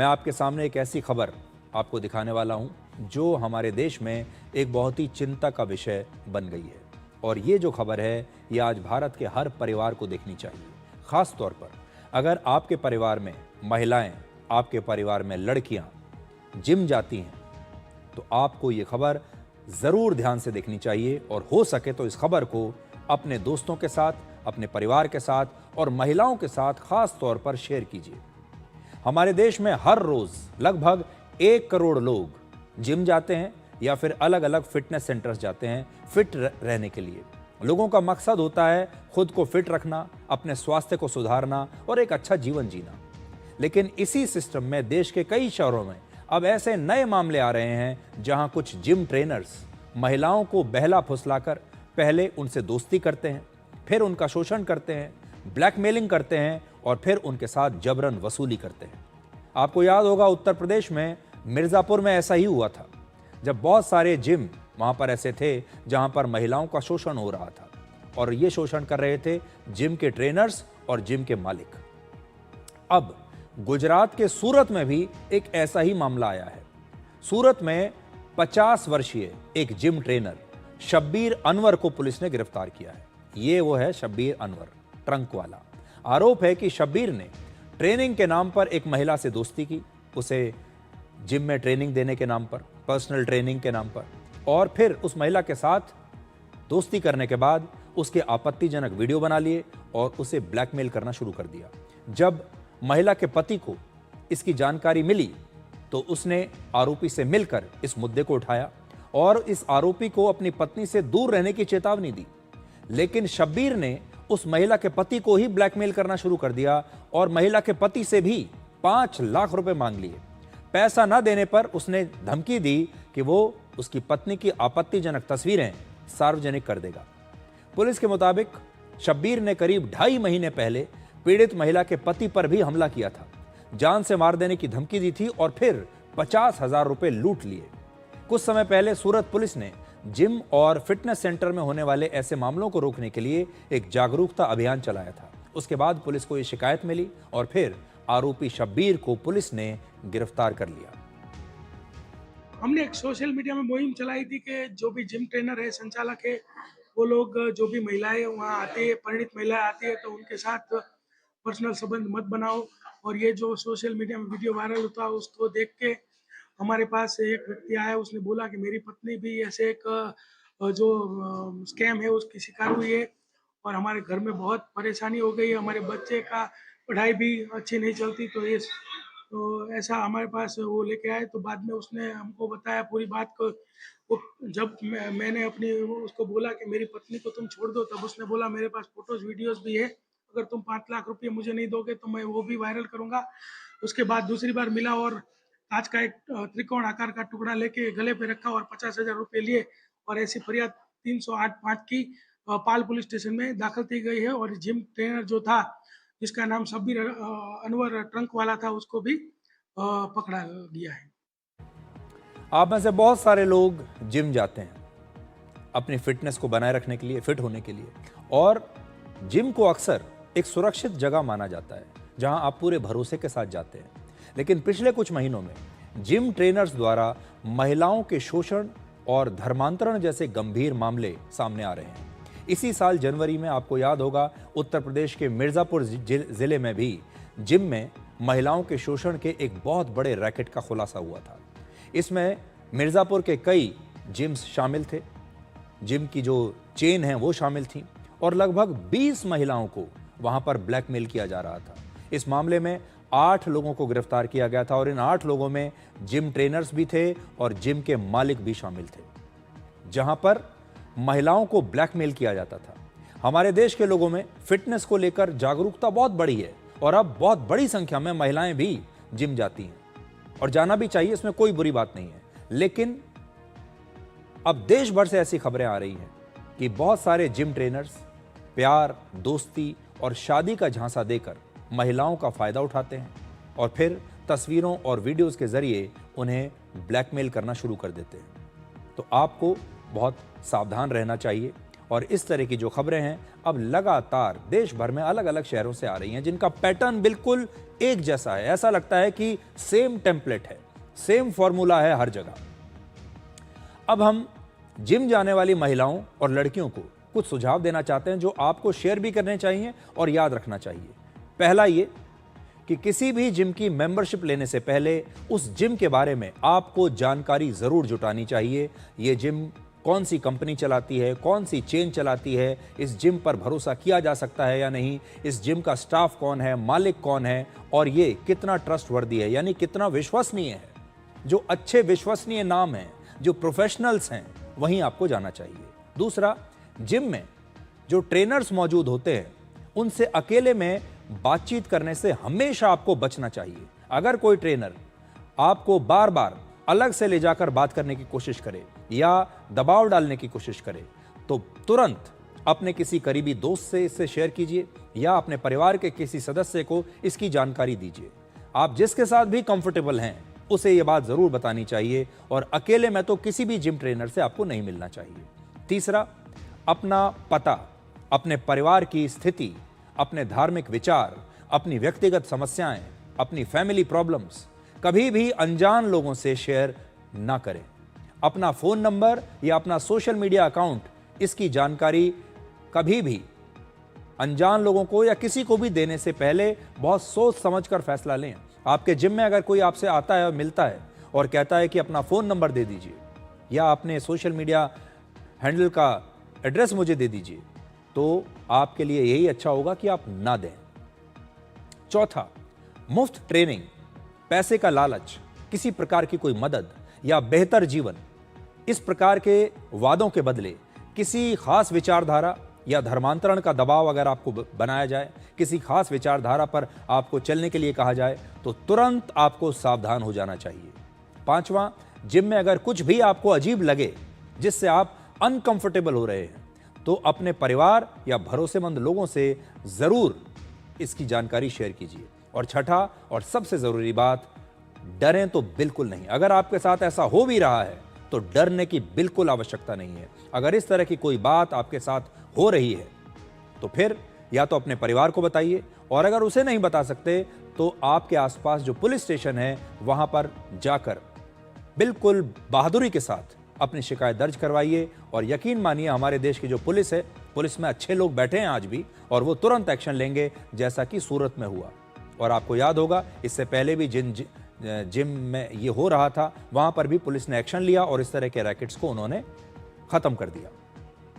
मैं आपके सामने एक ऐसी खबर आपको दिखाने वाला हूं जो हमारे देश में एक बहुत ही चिंता का विषय बन गई है। और ये जो खबर है ये आज भारत के हर परिवार को देखनी चाहिए। खास तौर पर अगर आपके परिवार में महिलाएं, आपके परिवार में लड़कियां जिम जाती हैं तो आपको ये खबर ज़रूर ध्यान से देखनी चाहिए और हो सके तो इस खबर को अपने दोस्तों के साथ, अपने परिवार के साथ और महिलाओं के साथ खास तौर पर शेयर कीजिए। हमारे देश में हर रोज लगभग 1 करोड़ लोग जिम जाते हैं या फिर अलग अलग फिटनेस सेंटर्स जाते हैं फिट रहने के लिए। लोगों का मकसद होता है खुद को फिट रखना, अपने स्वास्थ्य को सुधारना और एक अच्छा जीवन जीना। लेकिन इसी सिस्टम में देश के कई शहरों में अब ऐसे नए मामले आ रहे हैं जहां कुछ जिम ट्रेनर्स महिलाओं को बहला फुसलाकर पहले उनसे दोस्ती करते हैं, फिर उनका शोषण करते हैं, ब्लैकमेलिंग करते हैं और फिर उनके साथ जबरन वसूली करते हैं। आपको याद होगा उत्तर प्रदेश में मिर्जापुर में ऐसा ही हुआ था, जब बहुत सारे जिम वहां पर ऐसे थे जहां पर महिलाओं का शोषण हो रहा था और ये शोषण कर रहे थे जिम के ट्रेनर्स और जिम के मालिक। अब गुजरात के सूरत में भी एक ऐसा ही मामला आया है। सूरत में 50 वर्षीय एक जिम ट्रेनर शब्बीर अनवर को पुलिस ने गिरफ्तार किया है। ये वो है शब्बीर अनवर, ट्रंक वाला। आरोप है कि शब्बीर ने ट्रेनिंग के नाम पर एक महिला से दोस्ती की, उसे जिम में ट्रेनिंग देने के नाम पर, पर्सनल ट्रेनिंग के नाम पर, और फिर उस महिला के साथ दोस्ती करने के बाद उसके आपत्तिजनक वीडियो बना लिए और उसे ब्लैकमेल करना शुरू कर दिया। जब महिला के पति को इसकी जानकारी मिली तो उसने आरोपी से मिलकर इस मुद्दे को उठाया और इस आरोपी को अपनी पत्नी से दूर रहने की चेतावनी दी। लेकिन शब्बीर ने उस महिला के पति को ही ब्लैकमेल करना शुरू कर दिया और महिला के पति से भी 5 लाख रुपए मांग लिए। पैसा न देने पर उसने धमकी दी कि वो उसकी पत्नी की आपत्तिजनक तस्वीरें सार्वजनिक कर देगा। पुलिस के मुताबिक शब्बीर ने करीब 2.5 महीने पहले पीड़ित महिला के पति पर भी हमला किया था, जान से मार देने की धमकी दी थी और फिर 50,000 रुपए लूट लिए। कुछ समय पहले सूरत पुलिस ने जिम और फिटनेस सेंटर में होने वाले ऐसे मामलों को रोकने के लिए एक जागरूकता अभियान चलाया था। उसके बाद पुलिस को यह शिकायत मिली और फिर आरोपी शब्बीर को पुलिस ने गिरफ्तार कर लिया। हमने एक सोशल मीडिया में मुहिम चलाई थी कि जो भी जिम ट्रेनर है, संचालक है, वो लोग जो भी महिलाएं वहाँ आती है, परिणित महिलाएं आती है, तो उनके साथ पर्सनल संबंध मत बनाओ। और ये जो सोशल मीडिया में वीडियो वायरल होता है उसको देख के हमारे पास एक व्यक्ति आया, उसने बोला कि मेरी पत्नी भी ऐसे एक जो स्कैम है उसकी शिकार हुई है और हमारे घर में बहुत परेशानी हो गई है, हमारे बच्चे का पढ़ाई भी अच्छी नहीं चलती। तो ऐसा हमारे पास वो लेके आए। तो बाद में उसने हमको बताया पूरी बात को। वो जब मैंने अपनी उसको बोला कि मेरी पत्नी को तुम छोड़ दो, तब उसने बोला मेरे पास फोटोज वीडियोस भी है, अगर तुम 5 लाख रुपये मुझे नहीं दोगे तो मैं वो भी वायरल करूंगा। उसके बाद दूसरी बार मिला और कांच का एक त्रिकोण आकार का टुकड़ा लेके गले पे रखा और 50,000 रुपये लिए और ऐसी फरियाद 308-5 की पाल पुलिस स्टेशन में दाखिल की गई है। और जिम ट्रेनर जो था जिसका नाम शब्बीर अनवर ट्रंक वाला था, उसको भी पकड़ा गया है। आप में से बहुत सारे लोग जिम जाते हैं अपनी फिटनेस को बनाए रखने के लिए, फिट होने के लिए, और जिम को अक्सर एक सुरक्षित जगह माना जाता है जहां आप पूरे भरोसे के साथ जाते हैं। लेकिन पिछले कुछ महीनों में जिम ट्रेनर्स द्वारा महिलाओं के शोषण और धर्मांतरण जैसे गंभीर मामले सामने आ रहे हैं। इसी साल जनवरी में आपको याद होगा उत्तर प्रदेश के मिर्जापुर जिले में भी जिम में महिलाओं के शोषण के एक बहुत बड़े रैकेट का खुलासा हुआ था। इसमें मिर्जापुर के कई जिम्स शामिल थे, जिम की जो चेन है वो शामिल थी और लगभग 20 महिलाओं को वहां पर ब्लैकमेल किया जा रहा था। इस मामले में 8 लोगों को गिरफ्तार किया गया था और इन 8 लोगों में जिम ट्रेनर्स भी थे और जिम के मालिक भी शामिल थे, जहां पर महिलाओं को ब्लैकमेल किया जाता था। हमारे देश के लोगों में फिटनेस को लेकर जागरूकता बहुत बड़ी है और अब बहुत बड़ी संख्या में महिलाएं भी जिम जाती हैं और जाना भी चाहिए, इसमें कोई बुरी बात नहीं है। लेकिन अब देश भर से ऐसी खबरें आ रही हैं कि बहुत सारे जिम ट्रेनर्स प्यार, दोस्ती और शादी का झांसा देकर महिलाओं का फायदा उठाते हैं और फिर तस्वीरों और वीडियोस के जरिए उन्हें ब्लैकमेल करना शुरू कर देते हैं। तो आपको बहुत सावधान रहना चाहिए और इस तरह की जो खबरें हैं अब लगातार देश भर में अलग अलग शहरों से आ रही हैं, जिनका पैटर्न बिल्कुल एक जैसा है। ऐसा लगता है कि सेम टेम्पलेट है, सेम फॉर्मूला है हर जगह। अब हम जिम जाने वाली महिलाओं और लड़कियों को कुछ सुझाव देना चाहते हैं जो आपको शेयर भी करने चाहिए और याद रखना चाहिए। पहला ये कि किसी भी जिम की मेंबरशिप लेने से पहले उस जिम के बारे में आपको जानकारी जरूर जुटानी चाहिए। ये जिम कौन सी कंपनी चलाती है, कौन सी चेन चलाती है, इस जिम पर भरोसा किया जा सकता है या नहीं, इस जिम का स्टाफ कौन है, मालिक कौन है और ये कितना ट्रस्टवर्दी है, यानी कितना विश्वसनीय है। जो अच्छे विश्वसनीय नाम हैं, जो प्रोफेशनल्स हैं, वहीं आपको जाना चाहिए। दूसरा, जिम में जो ट्रेनर्स मौजूद होते हैं उनसे अकेले में बातचीत करने से हमेशा आपको बचना चाहिए। अगर कोई ट्रेनर आपको बार बार अलग से ले जाकर बात करने की कोशिश करे या दबाव डालने की कोशिश करे तो तुरंत अपने किसी करीबी दोस्त से इसे शेयर कीजिए या अपने परिवार के किसी सदस्य को इसकी जानकारी दीजिए। आप जिसके साथ भी कंफर्टेबल हैं उसे यह बात जरूर बतानी चाहिए और अकेले में तो किसी भी जिम ट्रेनर से आपको नहीं मिलना चाहिए। तीसरा, अपना पता, अपने परिवार की स्थिति, अपने धार्मिक विचार, अपनी व्यक्तिगत समस्याएं, अपनी फैमिली प्रॉब्लम्स कभी भी अनजान लोगों से शेयर ना करें। अपना फोन नंबर या अपना सोशल मीडिया अकाउंट, इसकी जानकारी कभी भी अनजान लोगों को या किसी को भी देने से पहले बहुत सोच समझकर फैसला लें। आपके जिम में अगर कोई आपसे आता है और मिलता है और कहता है कि अपना फोन नंबर दे दीजिए या अपने सोशल मीडिया हैंडल का एड्रेस मुझे दे दीजिए, तो आपके लिए यही अच्छा होगा कि आप ना दें। चौथा, मुफ्त ट्रेनिंग, पैसे का लालच, किसी प्रकार की कोई मदद या बेहतर जीवन, इस प्रकार के वादों के बदले किसी खास विचारधारा या धर्मांतरण का दबाव अगर आपको बनाया जाए, किसी खास विचारधारा पर आपको चलने के लिए कहा जाए तो तुरंत आपको सावधान हो जाना चाहिए। पांचवा, जिम में अगर कुछ भी आपको अजीब लगे, जिससे आप अनकंफर्टेबल हो रहे हैं, तो अपने परिवार या भरोसेमंद लोगों से जरूर इसकी जानकारी शेयर कीजिए। और छठा और सबसे जरूरी बात, डरें तो बिल्कुल नहीं। अगर आपके साथ ऐसा हो भी रहा है तो डरने की बिल्कुल आवश्यकता नहीं है। अगर इस तरह की कोई बात आपके साथ हो रही है तो फिर या तो अपने परिवार को बताइए और अगर उसे नहीं बता सकते तो आपके आसपास जो पुलिस स्टेशन है वहां पर जाकर बिल्कुल बहादुरी के साथ अपनी शिकायत दर्ज करवाइए। और यकीन मानिए, हमारे देश की जो पुलिस है, पुलिस में अच्छे लोग बैठे हैं आज भी और वो तुरंत एक्शन लेंगे, जैसा कि सूरत में हुआ। और आपको याद होगा, इससे पहले भी जिन जिम में ये हो रहा था वहां पर भी पुलिस ने एक्शन लिया और इस तरह के रैकेट्स को उन्होंने खत्म कर दिया।